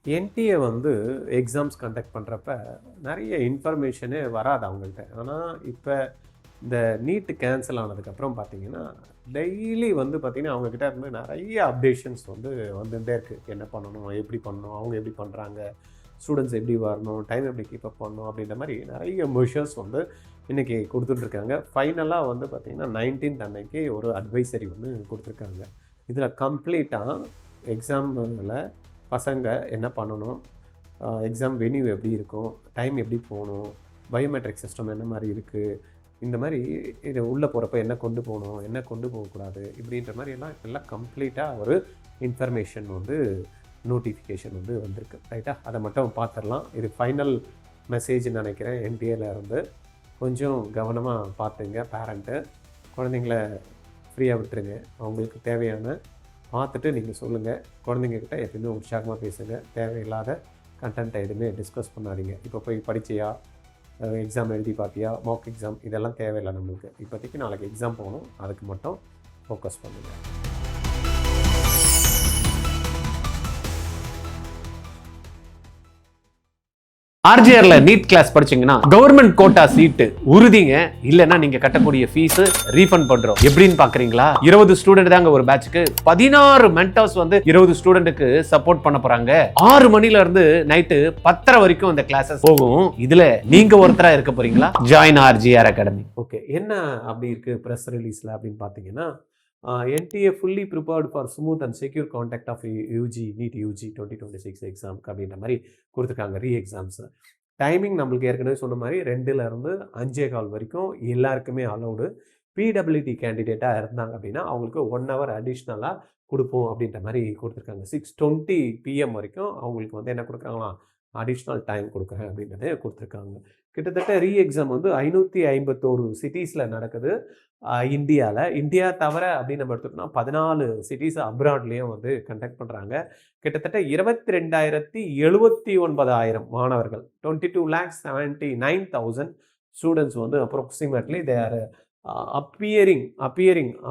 NDA வந்து exams conduct பண்ணுறப்ப நிறைய இன்ஃபர்மேஷனே வராது அவங்கள்ட்ட. ஆனால் இப்போ இந்த நீட்டு கேன்சல் ஆனதுக்கப்புறம் பார்த்தீங்கன்னா, டெய்லி வந்து பார்த்தீங்கன்னா, அவங்கக்கிட்ட இருந்து நிறைய அப்டேஷன்ஸ் வந்து வந்துகிட்டே இருக்குது. என்ன பண்ணணும், எப்படி பண்ணணும், அவங்க எப்படி பண்ணுறாங்க, ஸ்டூடெண்ட்ஸ் எப்படி வரணும், டைம் எப்படி கீப் அப் பண்ணணும் அப்படின்ற மாதிரி நிறைய மெஷர்ஸ் வந்து இன்றைக்கி கொடுத்துட்ருக்காங்க. ஃபைனலாக வந்து பார்த்திங்கன்னா 19th அன்னைக்கு ஒரு அட்வைசரி வந்து கொடுத்துருக்காங்க. இதில் கம்ப்ளீட்டாக எக்ஸாமில் பசங்க என்ன பண்ணணும், எக்ஸாம் வென்யூ எப்படி இருக்கும், டைம் எப்படி போகணும், பயோமெட்ரிக் சிஸ்டம் என்ன மாதிரி இருக்குது, இந்த மாதிரி இது உள்ளே போகிறப்ப என்ன கொண்டு போகணும், என்ன கொண்டு போகக்கூடாது, இப்படின்ற மாதிரி எல்லாம் கம்ப்ளீட்டாக ஒரு இன்ஃபர்மேஷன் வந்து நோட்டிஃபிகேஷன் வந்து வந்திருக்கு. ரைட்டா, அதை மட்டும் பார்த்துடலாம். இது ஃபைனல் மெசேஜ்னு நினைக்கிறேன். என்டிஏல இருந்து கொஞ்சம் கவனமாக பார்த்துங்க. பேரண்ட்டு குழந்தைங்கள ஃப்ரீயாக விட்டுருங்க. அவங்களுக்கு தேவையான பார்த்துட்டு நீங்கள் சொல்லுங்கள். குழந்தைங்கக்கிட்ட எப்பயுமே உற்சாகமாக பேசுங்க. தேவையில்லாத கண்டென்ட்டை எதுவுமே டிஸ்கஸ் பண்ணாதீங்க. இப்போ போய் படிச்சியா, எக்ஸாம் எழுதி பார்த்தியா, மாக் எக்ஸாம், இதெல்லாம் தேவையில்லை நம்மளுக்கு. இப்போதைக்கு நாளைக்கு எக்ஸாம் போகணும், அதுக்கு மட்டும் ஃபோக்கஸ் பண்ணுங்கள். ஆர்ஜிஆர்ல நீட் கிளாஸ் படிச்சீங்கன்னா கவர்மெண்ட் கோட்டா சீட்டு உறுதிங்க. இல்லைன்னா நீங்க கட்டக்கூடிய ஃபீஸ் ரீஃபண்ட் பண்றோம். எப்படின்னு பாக்குறீங்களா? 20 ஸ்டூடெண்ட் தாங்க ஒரு பேட்ச்க்கு. 16 மென்டர்ஸ் வந்து 20 ஸ்டூடெண்ட்டுக்கு சப்போர்ட் பண்ண போறாங்க. 6 மணில இருந்து நைட்டு 10:30 வரைக்கும் இந்த கிளாஸஸ் போகும். இதுல நீங்க ஒருத்தரா இருக்க போறீங்களா? Join RGR academy. ஓகே, என்ன அப்படி இருக்கு ப்ரெஸ் ரிலீஸ்ல அப்படின்னு பார்த்தீங்கன்னா, NTA fully prepared for smooth and secure contact of UG NEET UG 2026 எக்ஸாமுக்கு அப்படின்ற மாதிரி கொடுத்துருக்காங்க. ரீ எக்ஸாம்ஸ் டைமிங் நம்மளுக்கு ஏற்கனவே சொன்ன மாதிரி 2லேருந்து 5:15 வரைக்கும் எல்லாருக்குமே அலௌடு. பிடபிள்யூடி கேண்டிடேட்டாக இருந்தாங்க அப்படின்னா அவங்களுக்கு 1 hour அடிஷ்னலாக கொடுப்போம் அப்படின்ற மாதிரி கொடுத்துருக்காங்க. 6:20 PM வரைக்கும் அவங்களுக்கு வந்து என்ன கொடுக்குறாங்களாம், அடிஷ்னல் டைம் கொடுக்குறேன் அப்படின்றதே கொடுத்துருக்காங்க. கிட்டத்தட்ட ரீ எக்ஸாம் வந்து 551 சிட்டிஸில் நடக்குது இந்தியாவில். இந்தியா தவிர அப்படின்னு நம்ம எடுத்துக்கிட்டோம்னா 14 சிட்டிஸ் அப்ராட்லேயும் வந்து கண்டக்ட் பண்ணுறாங்க. கிட்டத்தட்ட 22,79,000 மாணவர்கள், 22,79,000 ஸ்டூடெண்ட்ஸ் வந்து அப்ராக்சிமேட்லி தே ஆர்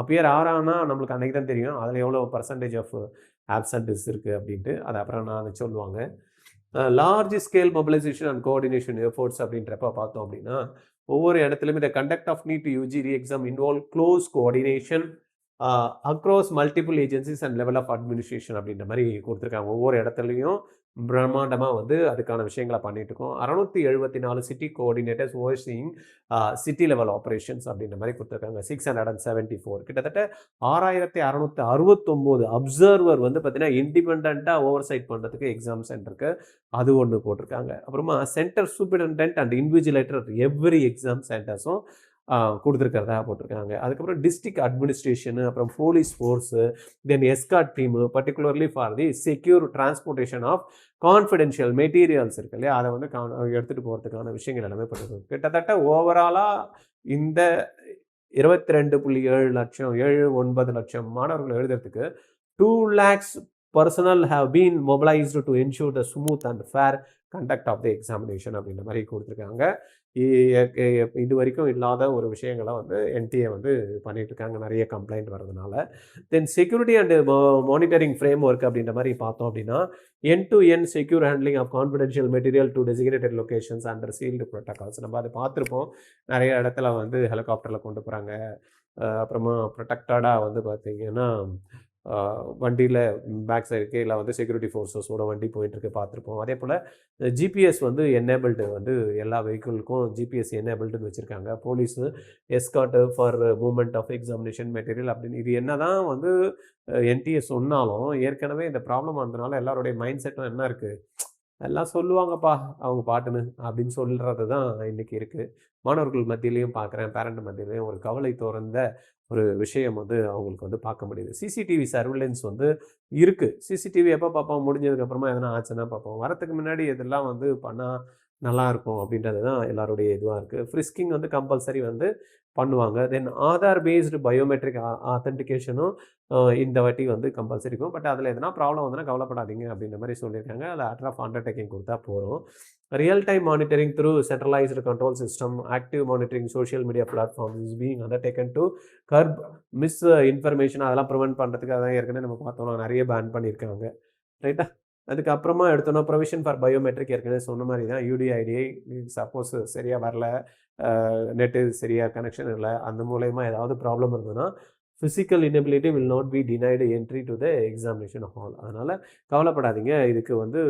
அப்பியர் ஆறானா நம்மளுக்கு அன்றைக்கி தான் தெரியும் அதில் எவ்வளோ பர்சன்டேஜ் ஆஃப் ஆப்சன்டஸ் இருக்குது அப்படின்ட்டு. அது அப்புறம் நான் சொல்லுவாங்க. Large scale mobilization and coordination efforts அப்படின்றப்ப பார்த்தோம் அப்படின்னா, ஒவ்வொரு இடத்துலையுமே இந்த conduct of NEET UG re exam involve close coordination across multiple agencies and level of administration அப்படின்ற மாதிரி கொடுத்துருக்காங்க. ஒவ்வொரு இடத்துலையும் பிரம்மாண்டமாக வந்து அதுக்கான விஷயங்களை பண்ணிட்டு இருக்கோம். 674 city coordinators overseeing city level operations அப்படின்ற மாதிரி கொடுத்துருக்காங்க. 674 கிட்டத்தட்ட 6,669 அப்சர்வர் வந்து பார்த்தீங்கன்னா இண்டிபெண்ட்டாக ஓவர் சைட் பண்ணுறதுக்கு எக்ஸாம் சென்டருக்கு அது ஒன்று போட்டிருக்காங்க. அப்புறமா centre superintendent and invigilator every exam சென்டர்ஸும் கொடுத்துருக்கிறதா போட்டிருக்காங்க. அதுக்கப்புறம் டிஸ்ட்ரிக்ட் அட்மினிஸ்ட்ரேஷனு, அப்புறம் police force, then escort team, particularly for the secure transportation of confidential materials இருக்கு இல்லையா, அதை வந்து எடுத்துகிட்டு போகிறதுக்கான விஷயங்கள் எல்லாமே பண்ணிருக்கு. கிட்டத்தட்ட ஓவராலாக இந்த 22.7 லட்சம் 7-9 லட்சம் மாணவர்கள் எழுதுறதுக்கு 2 lakhs personnel have been mobilized to ensure the smooth and fair conduct of the examination அப்படின்ற மாதிரி கொடுத்துருக்காங்க. இது வரைக்கும் இல்லாத ஒரு விஷயங்களை வந்து என்டிஏ வந்து பண்ணிட்டு இருக்காங்க, நிறைய கம்ப்ளைண்ட் வர்றதுனால. Then security and monitoring framework அப்படின்ற மாதிரி பார்த்தோம் அப்படின்னா, end to end secure handling of confidential material to designated locations under sealed protocols. நம்ம அதை பார்த்துருப்போம். நிறைய இடத்துல வந்து ஹெலிகாப்டரில் கொண்டு போகிறாங்க. அப்புறமா ப்ரொடெக்டடாக வந்து பார்த்தீங்கன்னா வண்டியில் பேக் சைடு கீழே வந்து செக்யூரிட்டி ஃபோர்ஸஸோட வண்டி போயிட்டுருக்கு பார்த்துருப்போம். அதே போல் ஜிபிஎஸ் வந்து என்னேபிள்டு வந்து எல்லா வெஹிக்கிளுக்கும் ஜிபிஎஸ் என்னேபிள்டுன்னு வச்சுருக்காங்க. Police escort for movement of examination material அப்படின்னு. இது என்ன தான் வந்து என்டிஏ சொன்னாலும் ஏற்கனவே இந்த ப்ராப்ளம் வந்ததுனால எல்லாருடைய மைண்ட் செட்டும் என்ன இருக்குது, எல்லாம் சொல்லுவாங்கப்பா அவங்க பாட்டுன்னு அப்படின்னு சொல்கிறது தான் இன்றைக்கி இருக்குது. மாணவர்கள் மத்தியிலையும் பார்க்குறேன், பேரண்ட் மத்தியிலையும் ஒரு கவலை தோறந்த ஒரு விஷயம் வந்து அவங்களுக்கு வந்து பார்க்க முடியுது. சிசிடிவி சர்வேலன்ஸ் வந்து இருக்குது. சிசிடிவி எப்போ பார்ப்போம், முடிஞ்சதுக்கப்புறமா எதனா ஆச்சுன்னா பார்ப்போம். வரத்துக்கு முன்னாடி இதெல்லாம் வந்து பண்ணால் நல்லாயிருக்கும் அப்படின்றது தான் எல்லாருடைய இதுவாக இருக்குது. ஃப்ரிஸ்கிங் வந்து கம்பல்சரி வந்து பண்ணுவாங்க. தென் ஆதார் பேஸ்டு பயோமெட்ரிக் ஆத்தென்டிகேஷனும் இந்த வாட்டி வந்து கம்பல்சரி இருக்கும். பட் அதில் எதனா ப்ராப்ளம் வந்தனா கவலைப்படாதீங்க அப்படின்ற மாதிரி சொல்லியிருக்காங்க. அதில் லெட்டர் ஆஃப் அண்டர்டேக்கிங் கொடுத்தா போகிறோம். Real time monitoring through centralised control system, active monitoring social media platforms is being undertaken to curb misinformation. அதெல்லாம் ப்ரிவென்ட் பண்ணுறதுக்கு அதான் ஏற்கனவே நம்ம பார்த்தோம்னா நிறைய பேன் பண்ணியிருக்காங்க. ரைட்டா? அதுக்கப்புறமா எடுத்தோன்னா ப்ரொவிஷன் ஃபார் பயோமெட்ரிக் ஏற்கனவே சொன்ன மாதிரி தான் யூடிஐடிஐ சப்போஸ் சரியாக வரல, நெட்டு சரியாக கனெக்ஷன் இல்லை, அந்த மூலயமா ஏதாவது ப்ராப்ளம் இருந்ததுன்னா physical inability will not be denied entry to the examination hall. அதனால் கவலைப்படாதீங்க, இதுக்கு வந்து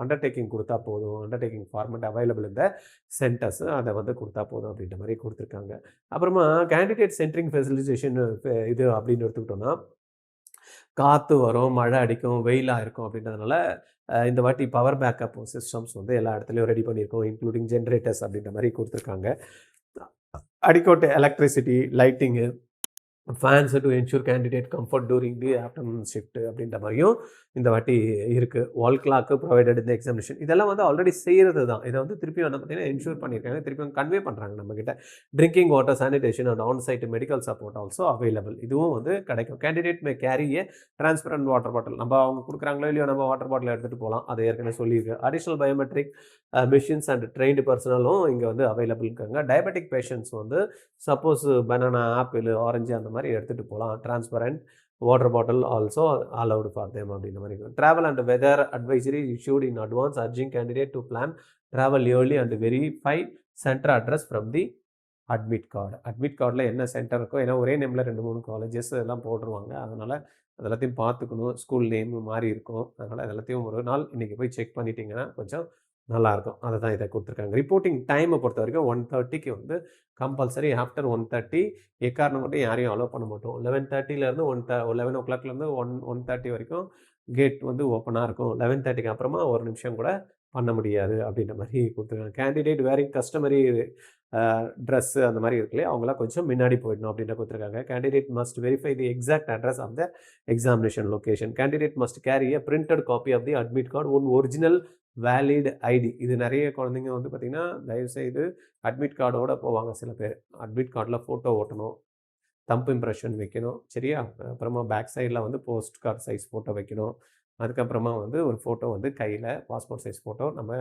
அண்டர்டேக்கிங் கொடுத்தா போதும், அண்டர்டேக்கிங் ஃபார்மேட் அவைலபிள் இந்த சென்டர்ஸ் அதை வந்து கொடுத்தா போதும் அப்படின்ற மாதிரி கொடுத்துருக்காங்க. அப்புறமா கேண்டிடேட் சென்ட்ரிங் ஃபெசிலிட்டேஷன் இது அப்படின்னு எடுத்துக்கிட்டோம்னா காற்று வரும், மழை அடிக்கும், வெயிலாக இருக்கும் அப்படின்றதுனால இந்த வாட்டி பவர் பேக்கப் சிஸ்டம்ஸ் வந்து எல்லா இடத்துலையும் ரெடி பண்ணியிருக்கோம், இன்க்ளூடிங் ஜென்ரேட்டர்ஸ் அப்படின்ற மாதிரி கொடுத்துருக்காங்க. Adequate electricity, lighting, fans to ensure candidate comfort during the afternoon shift அப்படின்ற மாதிரியும் இந்த வாட்டி இருக்குது. வால் கிளாக்கு ப்ரொவைடட் இந்த எக்ஸாமினேஷன். இதெல்லாம் வந்து ஆல்ரெடி செய்கிறது தான். இதை வந்து திருப்பி வந்து பார்த்தீங்கன்னா என்ஷூர் பண்ணியிருக்காங்க, திருப்பி கன்வே பண்ணுறாங்க நம்மக்கிட்ட. Drinking water, sanitation and on site medical support also available. இதுவும் வந்து கிடைக்கும். Candidate may carry a transparent water bottle. நம்ம அவங்க கொடுக்குறாங்களோ இல்லையோ நம்ம வாட்டர் பாட்டில் எடுத்துகிட்டு போகலாம், அதை ஏற்கனவே சொல்லியிருக்கு. Additional biometric machines and trained பர்சனலும் இங்கே வந்து அவைலபிள் இருக்காங்க. டயபெட்டிக் பேஷண்ட்ஸ் வந்து சப்போஸ் பனானா, ஆப்பிள், ஆரஞ்சு அந்த மாதிரி எடுத்துகிட்டு போகலாம். Transparent water bottle also allowed for them அப்படின்ற மாதிரி இருக்கும். Travel and weather advisory issued in advance urging candidate to plan travel early and verify centre address from the admit card. Admit கார்டில் என்ன centre இருக்கோ, ஏன்னா ஒரே நேமில் 2-3 காலேஜஸ் எல்லாம் போட்டுருவாங்க, அதனால் அதெல்லாத்தையும் பார்த்துக்கணும். ஸ்கூல் நேம் மாறி இருக்கும், அதனால் அதெல்லாத்தையும் ஒரு நாள் இன்றைக்கி போய் செக் பண்ணிட்டீங்கன்னா கொஞ்சம் நல்லாயிருக்கும். அதை தான் இதை கொடுத்துருக்காங்க. ரிப்போர்ட்டிங் டைமை பொறுத்த வரைக்கும் 1:30க்கு வந்து கம்பல்சரி. ஆஃப்டர் 1:30 எக்காரணம் மட்டும் யாரையும் அலோவ் பண்ண மாட்டோம். 11:30லேருந்து 11 o'clockலேருந்து 1:30 வரைக்கும் கேட் வந்து ஓப்பனாக இருக்கும். 11:30க்கு அப்புறமா ஒரு நிமிஷம் கூட பண்ண முடியாது அப்படின்ற மாதிரி கொடுத்துருக்காங்க. கேண்டிடேட் வேரிங் கஸ்டமரி ட்ரெஸ்ஸு அந்த மாதிரி இருக்குல்லையே, அவங்களாம் கொஞ்சம் முன்னாடி போயிடணும் அப்படின்னு கொடுத்துருக்காங்க. Candidate must verify the exact address of the examination location. Candidate must carry a printed copy of the admit card, one original valid ID. இது நிறைய குழந்தைங்க வந்து பார்த்திங்கன்னா தயவுசெய்து அட்மிட் கார்டோடு போவாங்க. சில பேர் அட்மிட் கார்டில் ஃபோட்டோ ஓட்டணும், தம்ப் இம்ப்ரெஷன் வைக்கணும், சரியா? அப்புறமா பேக் சைடில் வந்து போஸ்ட் கார்டு சைஸ் ஃபோட்டோ வைக்கணும். அதுக்கப்புறமா வந்து ஒரு ஃபோட்டோ வந்து கையில் பாஸ்போர்ட் சைஸ் ஃபோட்டோ நம்ம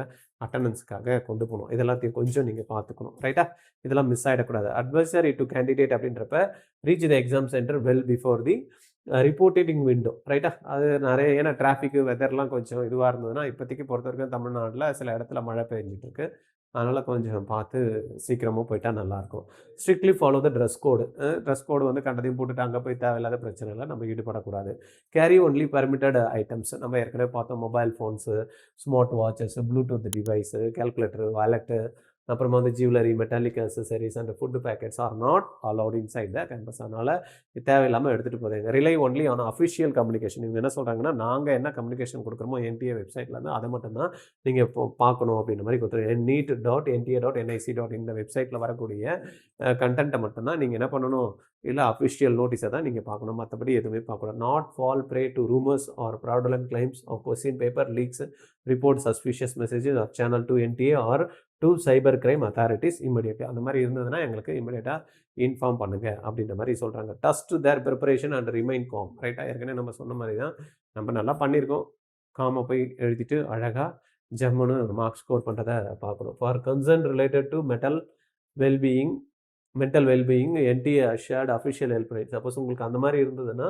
அட்டண்டன்ஸுக்காக கொண்டு போகணும். இதெல்லாத்தையும் கொஞ்சம் நீங்கள் பார்த்துக்கணும், ரைட்டா? இதெல்லாம் மிஸ் ஆகிடக்கூடாது. அட்வைசரி டு கேண்டிடேட் அப்படின்றப்ப reach the exam centre well before the reporting window, ரைட்டா? அது நிறைய, ஏன்னா டிராஃபிக்கு வெதர்லாம் கொஞ்சம் இதுவாக இருந்ததுன்னா, இப்போதைக்கு பொறுத்த வரைக்கும் தமிழ்நாட்டில் சில இடத்துல மழை பெஞ்சிட்ருக்கு, அதனால் கொஞ்சம் பார்த்து சீக்கிரமாக போயிட்டா நல்லாயிருக்கும். Strictly follow the dress code. Dress code வந்து கண்டதையும் போட்டுட்டு அங்கே போய் தேவையில்லாத பிரச்சனை இல்லை, நம்ம ஈடுபடக்கூடாது. Carry only permitted items. நம்ம ஏற்கனவே பார்த்தோம், mobile phones, smart watches, bluetooth device, calculator, wallet, அப்புறமா வந்து jewellery, metallic accessories and food packets are not allowed inside the campus. அதனால் தேவையில்லாமல் எடுத்துகிட்டு போகிறீங்க. Rely only on official communication. இவங்க என்ன சொல்கிறாங்கன்னா, நாங்கள் என்ன கம்யூனிகேஷன் கொடுக்குறோமோ என்டிஏ வெப்சைட்லேருந்து அதை மட்டும்தான் நீங்கள் இப்போ பார்க்கணும் அப்படின்ற மாதிரி கொடுத்துருங்க. neet.nta.nic.in இந்த வெப்சைட்டில் வரக்கூடிய கண்டென்ட்டை மட்டும்தான் நீங்கள் என்ன பண்ணணும், இல்லை அஃபிஷியல் நோட்டீஸை தான் நீங்கள் பார்க்கணும், மற்றபடி எதுவுமே பார்க்கணும். Not fall prey to rumours or fraudulent claims of question paper leaks, report suspicious messages or channel to NTA or to cyber crime authorities immediately. அந்த மாதிரி இருந்ததுன்னா எங்களுக்கு இமிடியேட்டாக இன்ஃபார்ம் பண்ணுங்கள் அப்படின்ற மாதிரி சொல்கிறாங்க. Trust their preparation and remain calm, ரைட்டாக? ஏற்கனவே நம்ம சொன்ன மாதிரி தான், நம்ம நல்லா பண்ணியிருக்கோம். காமை போய் எழுதிட்டு அழகாக ஜம்முன்னு மார்க் ஸ்கோர் பண்ணுறதை பார்க்கணும். For concern related to mental wellbeing NDA assured official helpline. Suppose உங்களுக்கு அந்த மாதிரி இருந்ததுன்னா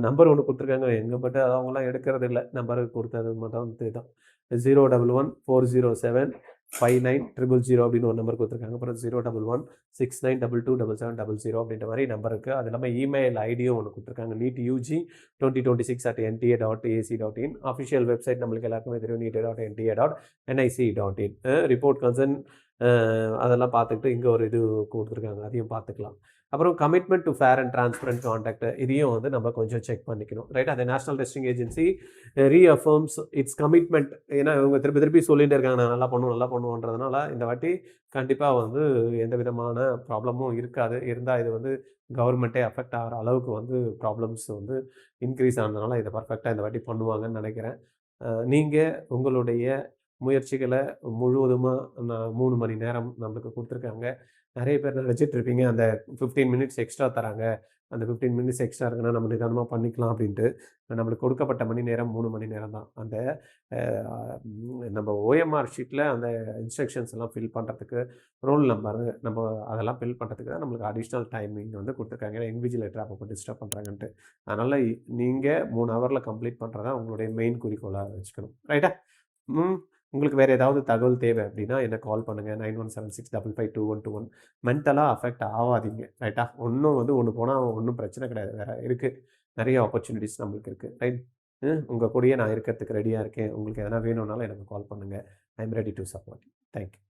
நம்பர் ஒன்று கொடுத்துருக்காங்க, எங்கே பட்டு அவங்களாம் எடுக்கிறது இல்லை, நம்பருக்கு கொடுத்தது மட்டும் தான். 011-407-5900 அப்படின்னு ஒரு நம்பர் கொடுத்துருக்காங்க. அப்புறம் 011-6922-7700 அப்படின்ற மாதிரி நம்பர் இருக்குது. அது இல்லாமல் இமெயில் ஐடியும் ஒன்று கொடுத்துருக்காங்க, neetug2026@nta.ac.in. அஃபிஷியல் வெப்சைட் நம்மளுக்கு எல்லாருக்குமே தெரியும், neet.nta.nic.in. ரிப்போர்ட் கன்சர்ன் அதெல்லாம் பார்த்துக்கிட்டு இங்கே ஒரு இது கொடுத்துருக்காங்க, அதையும் பார்த்துக்கலாம். அப்புறம் commitment to fair and transparent contact, இதையும் வந்து நம்ம கொஞ்சம் செக் பண்ணிக்கணும், ரைட்? அது national testing agency reaffirms its commitment. ஏன்னா இவங்க திருப்பி சொல்லிகிட்டே இருக்காங்க, நான் நல்லா பண்ணுவோன்றதுனால இந்த வாட்டி கண்டிப்பாக வந்து எந்த விதமான ப்ராப்ளமும் இருக்காது. இருந்தால் இது வந்து கவர்மெண்ட்டே அஃபெக்ட் ஆகிற அளவுக்கு வந்து ப்ராப்ளம்ஸ் வந்து இன்க்ரீஸ் ஆனதுனால இதை பர்ஃபெக்டாக இந்த வாட்டி பண்ணுவாங்கன்னு நினைக்கிறேன். நீங்கள் உங்களுடைய முயற்சிகளை முழுவதுமாக 3 மணி நேரம் நம்மளுக்கு கொடுத்துருக்காங்க. நிறைய பேர் நினச்சிட்டு இருப்பீங்க, அந்த 15 மினிட்ஸ் எக்ஸ்ட்ரா தராங்க, அந்த 15 மினிட்ஸ் எக்ஸ்ட்ரா இருக்குன்னா நம்ம நிதானமாக பண்ணிக்கலாம் அப்படின்ட்டு. நம்மளுக்கு கொடுக்கப்பட்ட மணி நேரம் 3 மணி நேரம் தான். அந்த நம்ம ஓஎம்ஆர் ஷீட்டில் அந்த இன்ஸ்ட்ரக்ஷன்ஸ் எல்லாம் ஃபில் பண்ணுறதுக்கு, ரோல் நம்பர் நம்ம அதெல்லாம் ஃபில் பண்ணுறதுக்கு தான் நம்மளுக்கு அடிஷ்னல் டைமிங் வந்து கொடுத்துருக்காங்க. ஏன்னா இன்விஜிலேட்டர் அப்பப்போ டிஸ்டர்ப் பண்ணுறாங்கன்ட்டு. அதனால் நீங்கள் 3 ஹவரில் கம்ப்ளீட் பண்ணுறதா உங்களுடைய மெயின் குறிக்கோளாக வச்சுக்கணும். ரைட்டா? உங்களுக்கு வேறு ஏதாவது தகவல் தேவை அப்படின்னா என்ன கால் பண்ணுங்கள். 9176552121. மென்டலாக அஃபெக்ட் ஆகாதீங்க. ரைட்டா? ஒன்று போனால் ஒன்றும் பிரச்சனை கிடையாது. வேறு இருக்குது, நிறைய ஆப்பர்ச்சுனிட்டிஸ் நம்மளுக்கு இருக்குது. ரைட்? உங்கள் கூடயே நான் இருக்கிறதுக்கு ரெடியாக இருக்கேன். உங்களுக்கு எதனா வேணும்னாலும் எனக்கு கால் பண்ணுங்கள். I am ready to support. Thank you.